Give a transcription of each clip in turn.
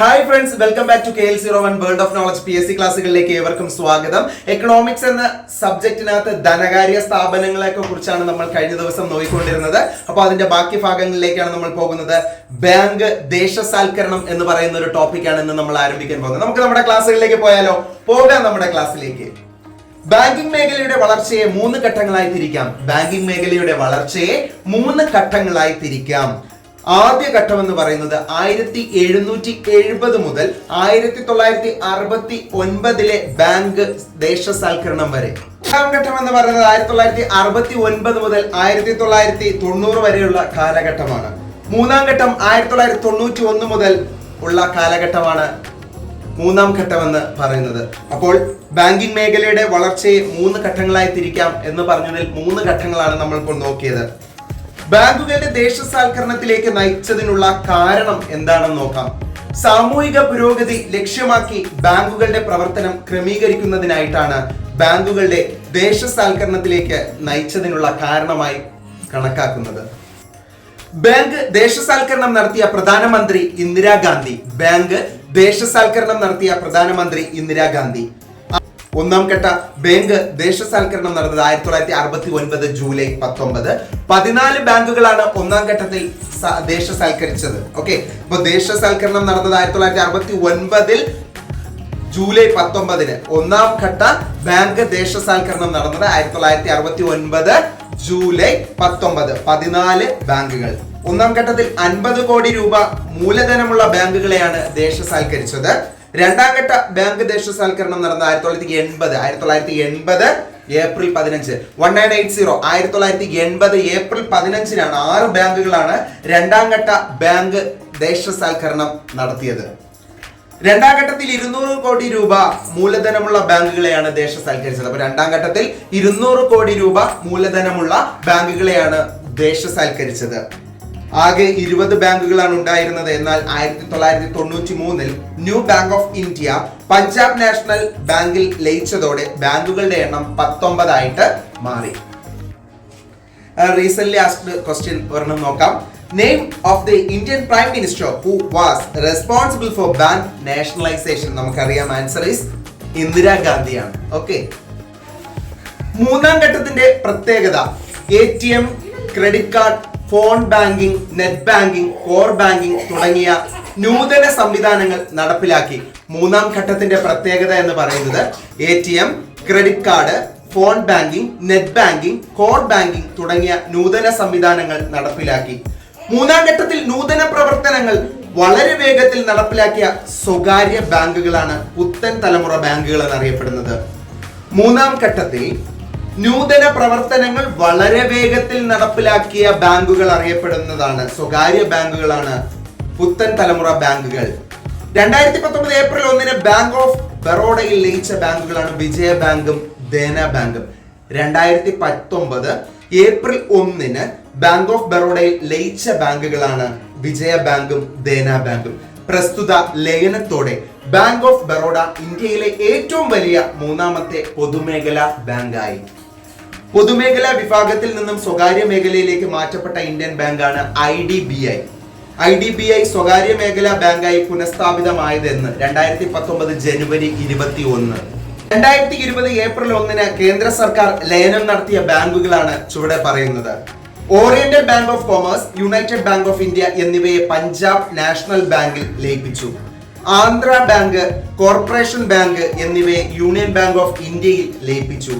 Hi friends, welcome back to KL01 world of knowledge PSC ക്ലാസ്സുകളിലേക്ക് ഏവർക്കും സ്വാഗതം. Economics എന്ന സബ്ജക്റ്റിനകത്ത് ധനകാര്യ സ്ഥാപനങ്ങളെ കുറിച്ചാണ് നമ്മൾ കഴിഞ്ഞ ദിവസം നോക്കിക്കൊണ്ടിരുന്നത്. അപ്പോൾ അതിന്റെ ബാക്കി ഭാഗങ്ങളിലേക്കാണ് നമ്മൾ പോകുന്നത്. ബാങ്ക് ദേശസാൽക്കരണം എന്ന് പറയുന്ന ഒരു ടോപ്പിക്കാണ് ഇന്ന് നമ്മൾ ആരംഭിക്കാൻ പോകുന്നത്. നമുക്ക് നമ്മുടെ ക്ലാസ്സുകളിലേക്ക് പോയാലോ? പോകാം നമ്മുടെ ക്ലാസ്സിലേക്ക്. ബാങ്കിംഗ് മേഖലയുടെ വളർച്ചയെ മൂന്ന് ഘട്ടങ്ങളായി തിരിക്കാം. ബാങ്കിംഗ് മേഖലയുടെ വളർച്ചയെ മൂന്ന് ഘട്ടങ്ങളായി തിരിക്കാം. ആദ്യ ഘട്ടം എന്ന് പറയുന്നത് 1770 മുതൽ 1969 ബാങ്ക് ദേശസാൽക്കരണം വരെ. രണ്ടാം ഘട്ടം എന്ന് പറയുന്നത് 1969 മുതൽ 1990 വരെയുള്ള കാലഘട്ടമാണ്. മൂന്നാം ഘട്ടം 1991 മുതൽ ഉള്ള കാലഘട്ടമാണ് മൂന്നാം ഘട്ടം എന്ന് പറയുന്നത്. അപ്പോൾ ബാങ്കിംഗ് മേഖലയുടെ വളർച്ചയെ മൂന്ന് ഘട്ടങ്ങളായി തിരിക്കാം എന്ന് പറഞ്ഞതിൽ മൂന്ന് ഘട്ടങ്ങളാണ് നമ്മൾ ഇപ്പോൾ നോക്കിയത്. ബാങ്കുകളുടെ ദേശസാൽക്കരണത്തിലേക്ക് നയിച്ചതിനുള്ള കാരണം എന്താണെന്ന് നോക്കാം. സാമൂഹിക പുരോഗതി ലക്ഷ്യമാക്കി ബാങ്കുകളുടെ പ്രവർത്തനം ക്രമീകരിക്കുന്നതിനായിട്ടാണ് ബാങ്കുകളുടെ ദേശസാൽക്കരണത്തിലേക്ക് നയിച്ചതിനുള്ള കാരണമായി കണക്കാക്കുന്നത്. ബാങ്ക് ദേശസാൽക്കരണം നടത്തിയ പ്രധാനമന്ത്രി ഇന്ദിരാഗാന്ധി. ഒന്നാം ഘട്ട ബാങ്ക് ദേശസാൽക്കരണം നടന്നത് 1969 ജൂലൈ 19. 14 ബാങ്കുകളാണ് ഒന്നാം ഘട്ടത്തിൽ ദേശസാൽക്കരിച്ചത്. ഓക്കെ, അപ്പൊ ദേശസാൽക്കരണം നടന്നത് 1969 ജൂലൈ 19. ഒന്നാം ഘട്ട ബാങ്ക് ദേശസാൽക്കരണം നടന്നത് 1969 ജൂലൈ 19. 14 ബാങ്കുകൾ. ഒന്നാം ഘട്ടത്തിൽ 50 കോടി രൂപ മൂലധനമുള്ള ബാങ്കുകളെയാണ് ദേശസാൽക്കരിച്ചത്. രണ്ടാം ഘട്ട ബാങ്ക് ദേശസാൽക്കരണം നടന്ന 1980 ഏപ്രിൽ 15. 1980 ഏപ്രിൽ 15-നാണ് 6 ബാങ്കുകളാണ് രണ്ടാം ഘട്ട ബാങ്ക് ദേശസാൽക്കരണം നടത്തിയത്. രണ്ടാം ഘട്ടത്തിൽ 200 കോടി രൂപ മൂലധനമുള്ള ബാങ്കുകളെയാണ് ദേശസാൽക്കരിച്ചത്. അപ്പൊ രണ്ടാം ഘട്ടത്തിൽ 200 കോടി രൂപ മൂലധനമുള്ള ബാങ്കുകളെയാണ് ദേശസാൽക്കരിച്ചത്. ആകെ 20 ബാങ്കുകളാണ് ഉണ്ടായിരുന്നത്. എന്നാൽ 1993 new bank of India Punjab national ബാങ്കിൽ ലയിച്ചതോടെ ബാങ്കുകളുടെ എണ്ണം 19 ആയിട്ട് മാറി. റീസെന്റ് ആസ്ക്ഡ് ക്വസ്റ്റ്യൻ ഒരെണ്ണം നോക്കാം. Name of the Indian prime minister who was responsible for bank nationalisation. നമുക്കറിയാം, ആൻസർ ഈസ് ഇന്ദിരാഗാന്ധിയാണ്. ഓക്കെ, മൂന്നാം ഘട്ടത്തിന്റെ പ്രത്യേകത ATM, credit card, phone banking, net banking, core banking തുടങ്ങിയ നൂതന സംവിധാനങ്ങൾ നടപ്പിലാക്കി. മൂന്നാം ഘട്ടത്തിന്റെ പ്രത്യേകത എന്ന് പറയുന്നത് ATM, credit card, phone banking, net banking, core banking തുടങ്ങിയ നൂതന സംവിധാനങ്ങൾ നടപ്പിലാക്കി. മൂന്നാം ഘട്ടത്തിൽ നൂതന പ്രവർത്തനങ്ങൾ വളരെ വേഗത്തിൽ നടപ്പിലാക്കിയ സ്വകാര്യ ബാങ്കുകളാണ് പുത്തൻ തലമുറ ബാങ്കുകൾ എന്നറിയപ്പെടുന്നത്. മൂന്നാം ഘട്ടത്തിൽ നൂതന പ്രവർത്തനങ്ങൾ വളരെ വേഗത്തിൽ നടപ്പിലാക്കിയ ബാങ്കുകൾ അറിയപ്പെടുന്നതാണ് സ്വകാര്യ ബാങ്കുകളാണ് പുത്തൻ തലമുറ ബാങ്കുകൾ. 2019 ഏപ്രിൽ 1 ബാങ്ക് ഓഫ് ബറോഡയിൽ ലയിച്ച ബാങ്കുകളാണ് വിജയ ബാങ്കും ദേന ബാങ്കും. 2019 ഏപ്രിൽ 1 ബാങ്ക് ഓഫ് ബറോഡയിൽ ലയിച്ച ബാങ്കുകളാണ് വിജയ ബാങ്കും ദേന ബാങ്കും. പ്രസ്തുത ലയനത്തോടെ ബാങ്ക് ഓഫ് ബറോഡ ഇന്ത്യയിലെ ഏറ്റവും വലിയ മൂന്നാമത്തെ പൊതുമേഖലാ ബാങ്കായി. പൊതുമേഖലാ വിഭാഗത്തിൽ നിന്നും സ്വകാര്യ മേഖലയിലേക്ക് മാറ്റപ്പെട്ട ഇന്ത്യൻ ബാങ്കാണ് IDBI സ്വകാര്യ മേഖലാ ബാങ്കായി പുനഃസ്ഥാപിതമായതെന്ന് 2019 ജനുവരി 21. 2020 ഏപ്രിൽ 1 കേന്ദ്ര സർക്കാർ ലയനം നടത്തിയ ബാങ്കുകളാണ് ചുവടെ പറയുന്നത്. Oriental bank of commerce, United bank of India എന്നിവയെ പഞ്ചാബ് നാഷണൽ ബാങ്കിൽ ലയിപ്പിച്ചു. ആന്ധ്ര ബാങ്ക്, കോർപ്പറേഷൻ ബാങ്ക് എന്നിവയെ യൂണിയൻ ബാങ്ക് ഓഫ് ഇന്ത്യയിൽ ലയിപ്പിച്ചു.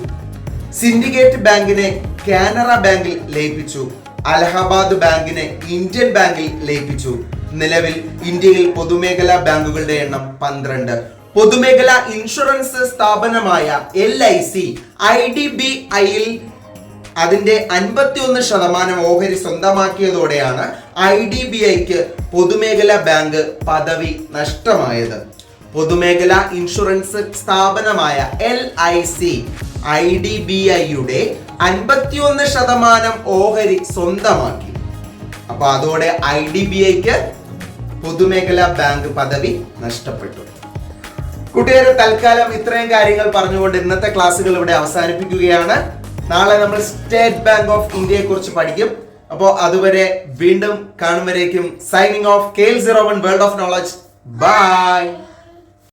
സിൻഡിക്കേറ്റ് ബാങ്കിനെ കാനറ ബാങ്കിൽ ലയിപ്പിച്ചു. അലഹബാദ് ബാങ്കിനെ ഇന്ത്യൻ ബാങ്കിൽ ലയിപ്പിച്ചു. നിലവിൽ ഇന്ത്യയിൽ പൊതുമേഖലാ ബാങ്കുകളുടെ എണ്ണം 12. പൊതുമേഖലാ ഇൻഷുറൻസ് സ്ഥാപനമായ LIC IDBIയിൽ അതിന്റെ 51% ഓഹരി സ്വന്തമാക്കിയതോടെയാണ് IDBIക്ക് പൊതുമേഖലാ ബാങ്ക് പദവി നഷ്ടമായത്. പൊതുമേഖലാ ഇൻഷുറൻസ് സ്ഥാപനമായ LIC IDBIയുടെ 51% ഓഹരി സ്വന്തമാക്കി. അപ്പൊ അതോടെ IDBIക്ക് പൊതുമേഖലാ ബാങ്ക് പദവി നഷ്ടപ്പെട്ടു. കൂട്ടുകാരെ, തൽക്കാലം ഇത്രയും കാര്യങ്ങൾ പറഞ്ഞുകൊണ്ട് ഇന്നത്തെ ക്ലാസ്സുകൾ ഇവിടെ അവസാനിപ്പിക്കുകയാണ്. നാളെ നമ്മൾ സ്റ്റേറ്റ് ബാങ്ക് ഓഫ് ഇന്ത്യയെ കുറിച്ച് പഠിക്കും. അപ്പോൾ അതുവരെ വീണ്ടും കാണും വരേക്കും signing off KL01 world of knowledge by.